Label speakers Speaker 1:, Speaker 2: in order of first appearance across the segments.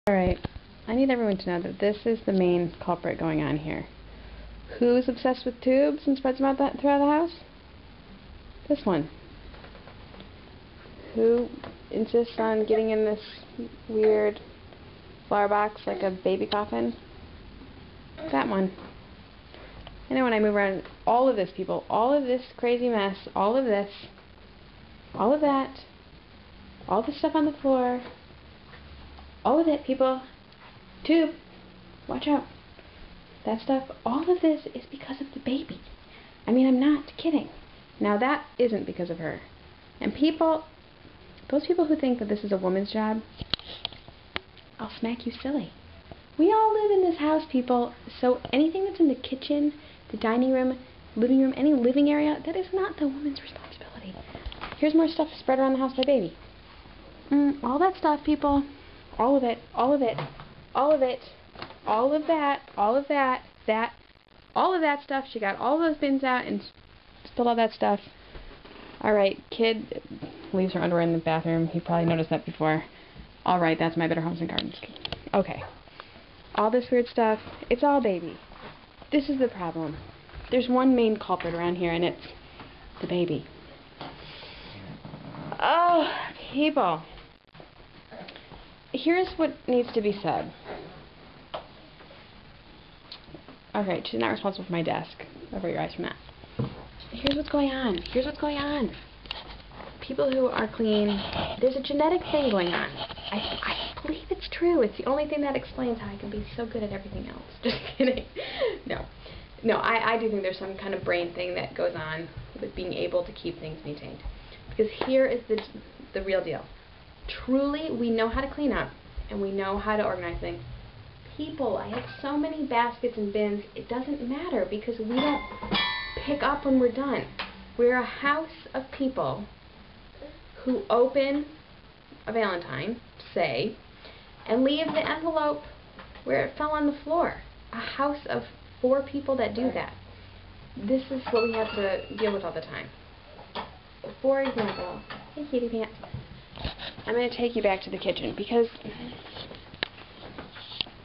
Speaker 1: Alright, I need everyone to know that this is the main culprit going on here. Who's obsessed with tubes and spreads them out throughout the house? This one. Who insists on getting in this weird flower box like a baby coffin? That one. I know when I move around, all of this, people, all of this crazy mess, all of this, all of that, all the stuff on the floor, all of it, people. Tube. Watch out. That stuff, all of this is because of the baby. I mean, I'm not kidding. Now, that isn't because of her. And people, those people who think that this is a woman's job, I'll smack you silly. We all live in this house, people, so anything that's in the kitchen, the dining room, living room, any living area, that is not the woman's responsibility. Here's more stuff spread around the house by baby. All that stuff, people. All of it, all of it, all of it, all of that, all of that, all of that stuff. She got all those bins out and spilled all that stuff. Alright, kid leaves her underwear in the bathroom. You probably noticed that before. Alright, that's my Better Homes and Gardens. Okay. All this weird stuff, it's all baby. This is the problem. There's one main culprit around here, and it's the baby. Oh, people. Here's what needs to be said. Okay, she's not responsible for my desk. Avert your eyes from that. Here's what's going on. Here's what's going on. People who are clean, there's a genetic thing going on. I believe it's true. It's the only thing that explains how I can be so good at everything else. Just kidding. No, I do think there's some kind of brain thing that goes on with being able to keep things maintained. Because here is the real deal. Truly, we know how to clean up, and we know how to organize things. People, I have so many baskets and bins, it doesn't matter because we don't pick up when we're done. We're a house of people who open a Valentine, say, and leave the envelope where it fell on the floor. A house of 4 people that do that. This is what we have to deal with all the time. For example, hey kitty pants. I'm going to take you back to the kitchen because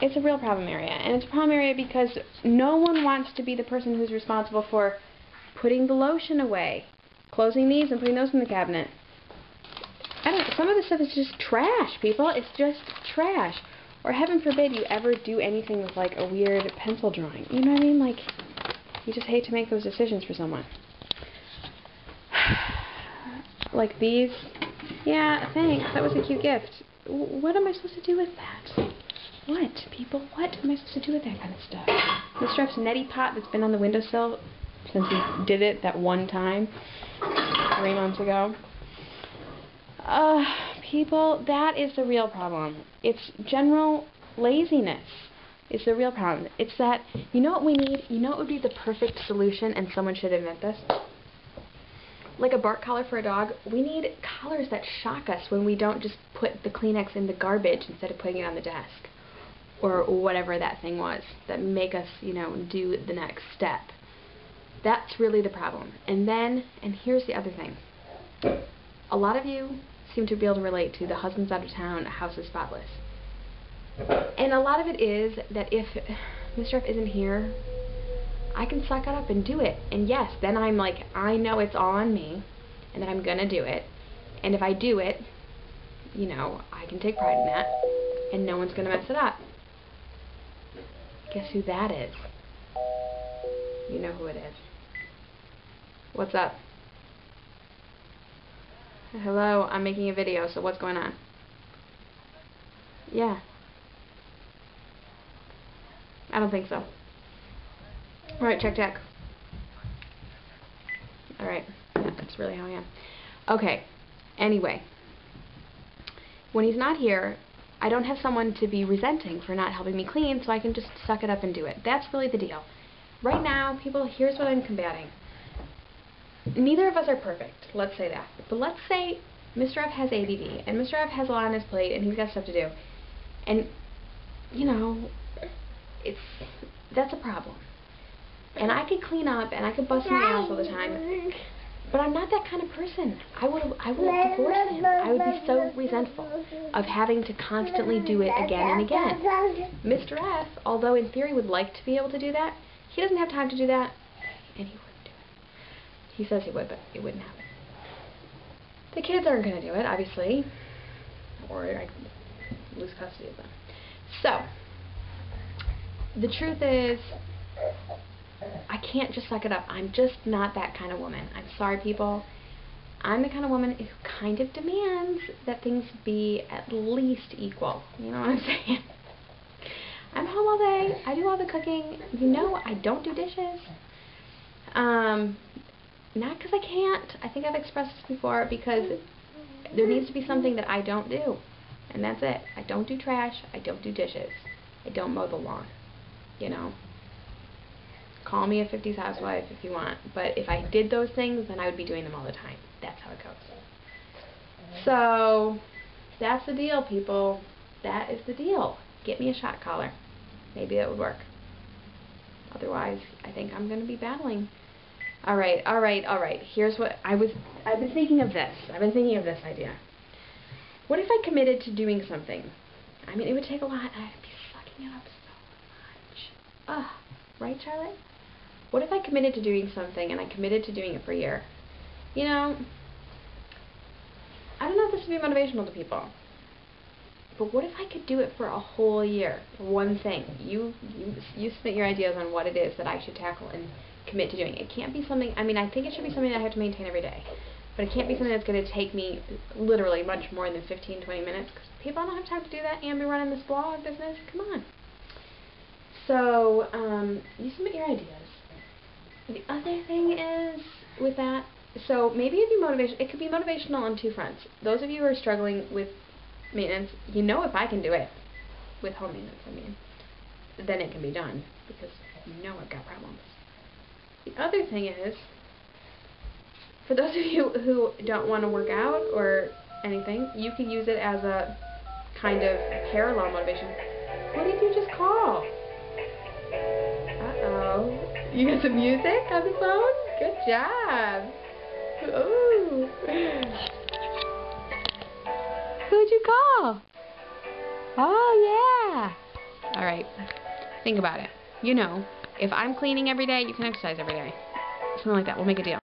Speaker 1: it's a real problem area. And it's a problem area because no one wants to be the person who's responsible for putting the lotion away, closing these and putting those in the cabinet. Some of this stuff is just trash, people. It's just trash. Or heaven forbid you ever do anything with like a weird pencil drawing. You know what I mean? Like, you just hate to make those decisions for someone. Like these. Yeah, thanks. That was a cute gift. What am I supposed to do with that? What, people? What am I supposed to do with that kind of stuff? Mr. F's neti pot that's been on the windowsill since he did it that one time 3 months ago. People, that is the real problem. It's general laziness. It's the real problem. It's that, you know what we need? You know what would be the perfect solution, and someone should invent this? Like a bark collar for a dog, we need collars that shock us when we don't just put the Kleenex in the garbage instead of putting it on the desk. Or whatever that thing was that make us, you know, do the next step. That's really the problem. And here's the other thing. A lot of you seem to be able to relate to the husband's out of town, house is spotless. And a lot of it is that if Mr. F isn't here, I can suck it up and do it. And yes, then I'm like, I know it's all on me, and that I'm gonna do it. And if I do it, you know, I can take pride in that, and no one's gonna mess it up. Guess who that is? You know who it is. What's up? Hello, I'm making a video, so what's going on? Yeah. I don't think so. Alright, check. Alright, yeah, that's really how I am. Okay, anyway. When he's not here, I don't have someone to be resenting for not helping me clean, so I can just suck it up and do it. That's really the deal. Right now, people, here's what I'm combating. Neither of us are perfect, let's say that. But let's say Mr. F has ADD, and Mr. F has a lot on his plate, and he's got stuff to do. And, you know, that's a problem. And I could clean up, and I could bust my ass all the time.
Speaker 2: But I'm not that kind of person. I would divorce him. I would be so resentful of having to constantly do it again and again. Mr. S, although in theory would like to be able to do that, he doesn't have time to do that, and he wouldn't do it. He says he would, but it wouldn't happen. The kids aren't going to do it, obviously, or I lose custody of them. So, the truth is, I can't just suck it up. I'm just not that kind of woman. I'm sorry, people. I'm the kind of woman who kind of demands that things be at least equal. You know what I'm saying? I'm home all day. I do all the cooking. You know, I don't do dishes. Not because I can't. I think I've expressed this before, because there needs to be something that I don't do. And that's it. I don't do trash. I don't do dishes. I don't mow the lawn. You know? Call me a 50s housewife if you want. But if I did those things, then I would be doing them all the time. That's how it goes. So, that's the deal, people. That is the deal. Get me a shot collar. Maybe that would work. Otherwise, I think I'm going to be battling. Alright. Here's what I've been thinking of this. I've been thinking of this idea. What if I committed to doing something? I mean, it would take a lot. I'd be sucking it up so much. Right, Charlotte? What if I committed to doing something and I committed to doing it for a year? You know, I don't know if this would be motivational to people, but what if I could do it for a whole year? One thing. You submit your ideas on what it is that I should tackle and commit to doing. It can't be something, I mean, I think it should be something that I have to maintain every day. But it can't be something that's going to take me literally much more than 15-20 minutes, because people don't have time to do that and be running this blog business. Come on. So, you submit your ideas. The other thing is, with that, so maybe it could be motivational on two fronts. Those of you who are struggling with maintenance, you know if I can do it, with home maintenance, I mean, then it can be done, because you know I've got problems. The other thing is, for those of you who don't want to work out or anything, you can use it as a kind of parallel motivation. What did you just call? Uh-oh. You got some music on the phone? Good job. Ooh. Who'd you call? Oh, yeah. All right. Think about it. You know, if I'm cleaning every day, you can exercise every day. Something like that. We'll make a deal.